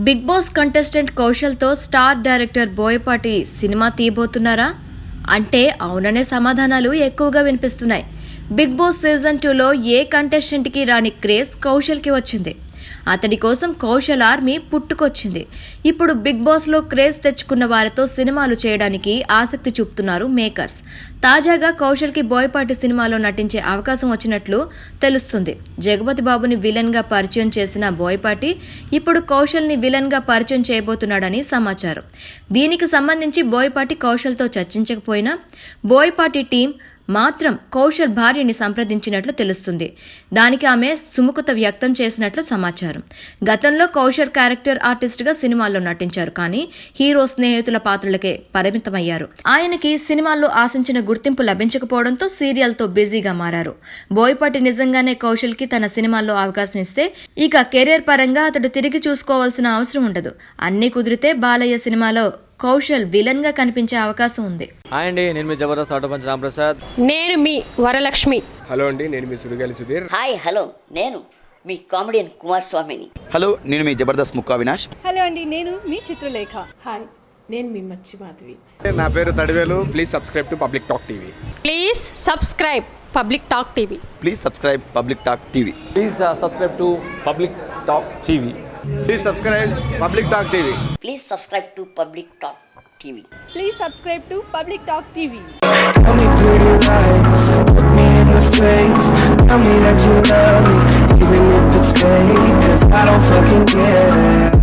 Big Boss contestant కౌశల్తో star director Boyapati cinema తీయబోతున్నారా అంటే అవుననే సమాధానాలు ఎక్కువగా వినిపిస్తున్నాయి. బిగ్ బాస్ సీజన్ 2లో ఏ కంటెస్టెంట్కి రాని క్రేజ్ కౌశల్కి వచ్చింది. అతడి కోసం కౌశల్ ఆర్మీ పుట్టుకొచ్చింది. ఇప్పుడు బిగ్ బాస్లో క్రేజ్ తెచ్చుకున్న వారితో సినిమాలు చేయడానికి ఆసక్తి చూపుతున్నారు మేకర్స్. తాజాగా కౌశల్కి బోయపాటి సినిమాలో నటించే అవకాశం వచ్చినట్లు తెలుస్తుంది. జగపతి బాబుని విలన్గా పరిచయం చేసిన బోయపాటి ఇప్పుడు కౌశల్ని విలన్గా పరిచయం చేయబోతున్నాడని సమాచారం. దీనికి సంబంధించి బోయపాటి కౌశల్తో చర్చించకపోయినా బోయపాటి టీం మాత్రం కౌశల్ భార్యని సంప్రదించినట్లు తెలుస్తుంది. దానికి ఆమె సుముఖత వ్యక్తం చేసినట్లు సమాచారం. గతంలో కౌశల్ క్యారెక్టర్ ఆర్టిస్ట్గా సినిమాల్లో నటించారు, కానీ హీరో స్నేహితుల పాత్రలకే పరిమితమయ్యారు. ఆయనకి సినిమాల్లో ఆశించిన గుర్తింపు లభించకపోవడంతో సీరియల్తో బిజీగా మారారు. బోయపాటి నిజంగానే కౌశల్కి తన సినిమాల్లో అవకాశం ఇస్తే ఇక కెరీర్ పరంగా అతడు తిరిగి చూసుకోవాల్సిన అవసరం ఉండదు. అన్నీ కుదిరితే బాలయ్య సినిమాలో కౌశల్ విలన్ గా కనిపించే అవకాశం ఉంది. హాయ్ అండి, నేను మీ జబర్దస్త్ ఆటోపంచ్ రాంప్రసాద్. నేను మీ వరలక్ష్మి. హలో అండి, నేను మీ సుడిగాలి సుధీర్. హాయ్ హలో, నేను మీ కామెడియన్ కుమార్ స్వామిని. హలో, నేను మీ జబర్దస్త్ ముక్కా వినాష్. హలో అండి, నేను మీ చిత్రలేఖ. హాయ్, నేను మీ మచ్చి మాధవి. నా పేరు Thadivelu. Please subscribe to public talk TV. Please subscribe public talk TV. Please subscribe public talk TV. Please subscribe to public talk TV. Please subscribe public talk TV. Please subscribe to public talk TV. Please subscribe to public talk TV. Tell me pretty lies, look me in the face. Tell me that you love me, even if it's fake, 'cause I don't fucking care.